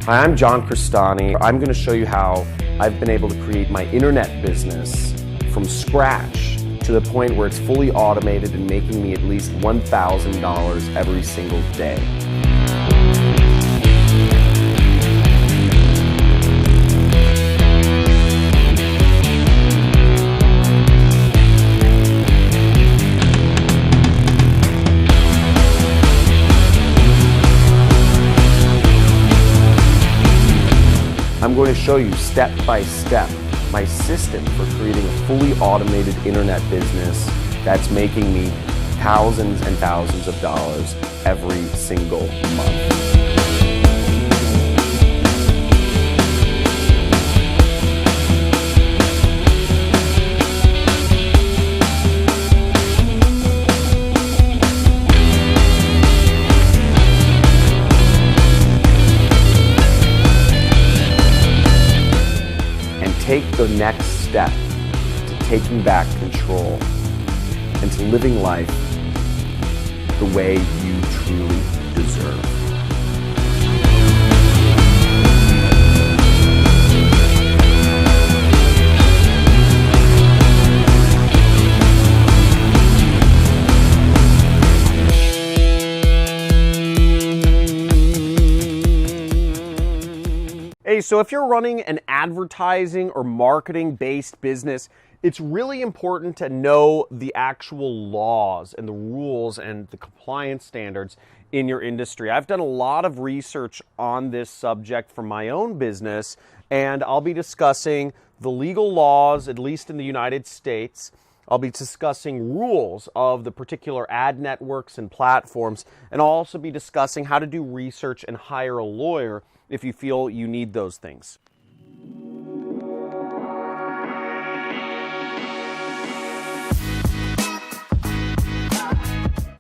Hi, I'm Johncrestani. I'm going to show you how I've been able to create my internet business from scratch to the point where it's fully automated and making me at least $1,000 every single day. I'm going to show you step by step my system for creating a fully automated internet business that's making me thousands and thousands of dollars every single month. Take the next step to taking back control and to living life the way you truly deserve. Hey, so if you're running an advertising or marketing-based business, it's really important to know the actual laws and the rules and the compliance standards in your industry. I've done a lot of research on this subject for my own business, and I'll be discussing the legal laws, at least in the United States. I'll be discussing rules of the particular ad networks and platforms, and I'll also be discussing how to do research and hire a lawyer if you feel you need those things.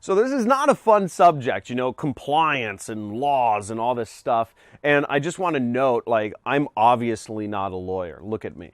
So this is not a fun subject, you know, compliance and laws and all this stuff. And I just want to note, like, I'm obviously not a lawyer. Look at me.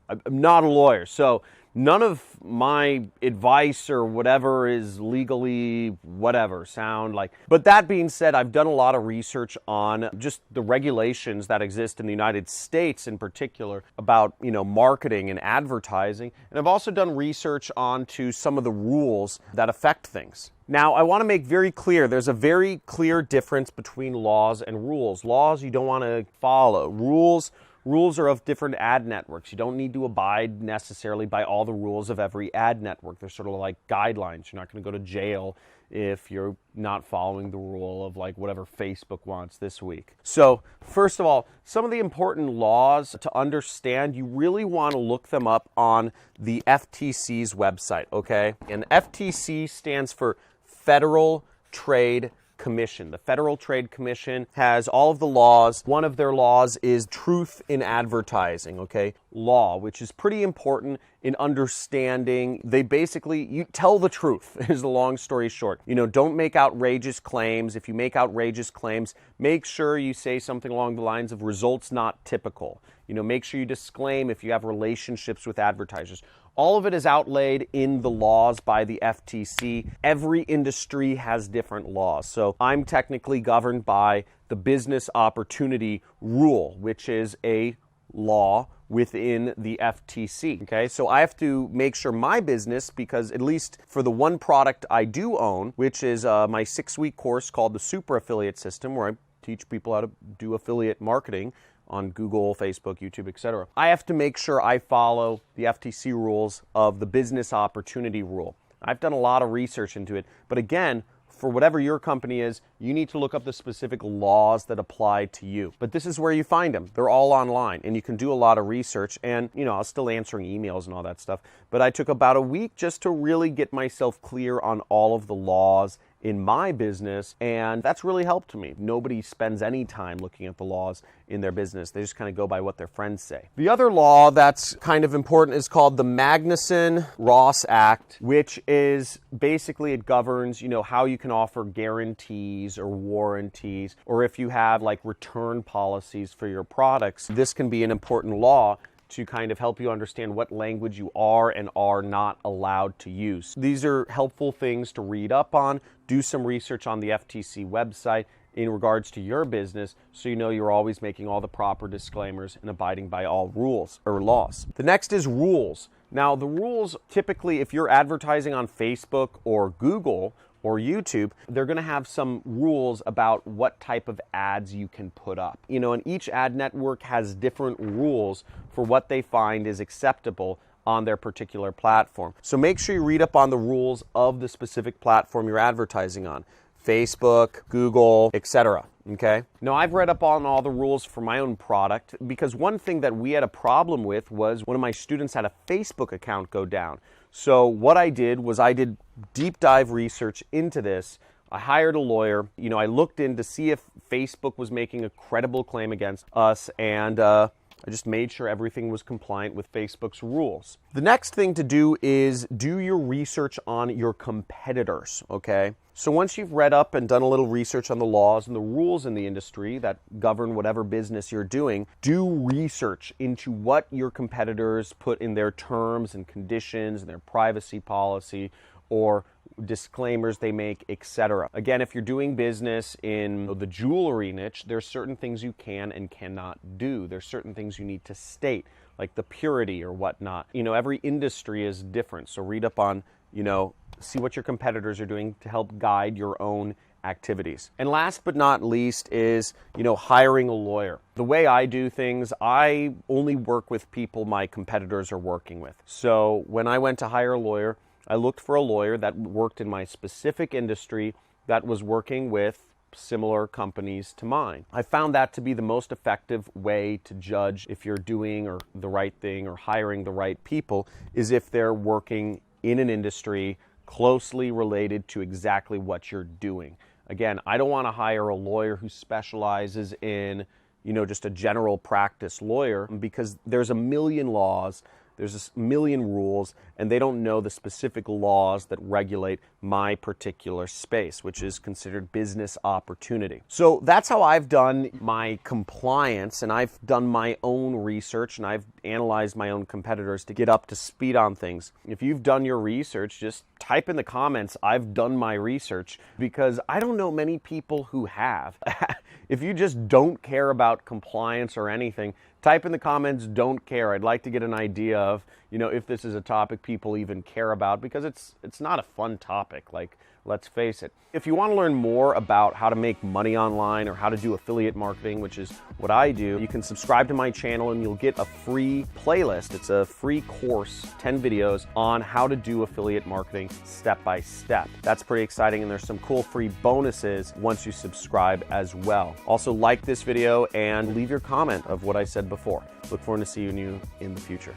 I'm not a lawyer. So none of my advice or whatever is legally whatever sound like. But that being said, I've done a lot of research on just the regulations that exist in the United States in particular about, you know, marketing and advertising. And I've also done research onto some of the rules that affect things. Now, I want to make very clear, there's a very clear difference between laws and rules. Laws you don't want to follow. Rules are of different ad networks. You don't need to abide necessarily by all the rules of every ad network. They're sort of like guidelines. You're not going to go to jail if you're not following the rule of like whatever Facebook wants this week. So first of all, some of the important laws to understand, you really want to look them up on the FTC's website, okay? And FTC stands for Federal Trade Commission. The Federal Trade Commission has all of the laws. One of their laws is truth in advertising, okay? Law, which is pretty important in understanding. They basically, you tell the truth, is the long story short. You know, don't make outrageous claims. If you make outrageous claims, make sure you say something along the lines of results not typical. You know, make sure you disclaim if you have relationships with advertisers. All of it is outlaid in the laws by the FTC. Every industry has different laws. So I'm technically governed by the Business Opportunity Rule, which is a law within the FTC. Okay, so I have to make sure my business, because at least for the one product I do own, which is my 6-week course called the Super Affiliate System, where I teach people how to do affiliate marketing on Google, Facebook, YouTube, etc. I have to make sure I follow the FTC rules of the Business Opportunity Rule. I've done a lot of research into it, but again, for whatever your company is, you need to look up the specific laws that apply to you. But this is where you find them. They're all online, and you can do a lot of research. And, you know, I was still answering emails and all that stuff. But I took about a week just to really get myself clear on all of the laws in my business, and that's really helped me. Nobody spends any time looking at the laws in their business. They just kind of go by what their friends say. The other law that's kind of important is called the Magnuson-Ross Act, which is basically, it governs, you know, how you can offer guarantees or warranties, or if you have like return policies for your products. This can be an important law to kind of help you understand what language you are and are not allowed to use. These are helpful things to read up on. Do some research on the FTC website. in regards to your business, so you know you're always making all the proper disclaimers and abiding by all rules or laws. The next is rules. Now, the rules, typically, if you're advertising on Facebook or Google or YouTube, they're going to have some rules about what type of ads you can put up. You know, and each ad network has different rules for what they find is acceptable on their particular platform. So make sure you read up on the rules of the specific platform you're advertising on. Facebook, Google, etc. Okay? Now, I've read up on all the rules for my own product, because one thing that we had a problem with was one of my students had a Facebook account go down. So what I did was I did deep dive research into this. I hired a lawyer. You know, I looked in to see if Facebook was making a credible claim against us, and I just made sure everything was compliant with Facebook's rules. The next thing to do is do your research on your competitors, okay? So once you've read up and done a little research on the laws and the rules in the industry that govern whatever business you're doing, do research into what your competitors put in their terms and conditions and their privacy policy or disclaimers they make, etc. Again, if you're doing business in the jewelry niche, there's certain things you can and cannot do. There's certain things you need to state, like the purity or whatnot. You know, every industry is different, so read up on, you know, see what your competitors are doing to help guide your own activities. And last but not least is, you know, hiring a lawyer. The way I do things, I only work with people my competitors are working with. So when I went to hire a lawyer, I looked for a lawyer that worked in my specific industry that was working with similar companies to mine. I found that to be the most effective way to judge if you're doing or the right thing or hiring the right people, is if they're working in an industry closely related to exactly what you're doing. Again, I don't want to hire a lawyer who specializes in, you know, just a general practice lawyer, because there's a million laws, there's a million rules, and they don't know the specific laws that regulate my particular space, which is considered business opportunity. So that's how I've done my compliance, and I've done my own research, and I've analyzed my own competitors to get up to speed on things. If you've done your research, just type in the comments, "I've done my research," because I don't know many people who have. If you just don't care about compliance or anything, type in the comments, "Don't care." I'd like to get an idea of, you know, if this is a topic people even care about, because it's not a fun topic, like, let's face it. If you want to learn more about how to make money online or how to do affiliate marketing, which is what I do, you can subscribe to my channel and you'll get a free playlist. It's a free course, 10 videos on how to do affiliate marketing step by step. That's pretty exciting, and there's some cool free bonuses once you subscribe as well. Also, like this video and leave your comment of what I said before. Look forward to seeing you in the future.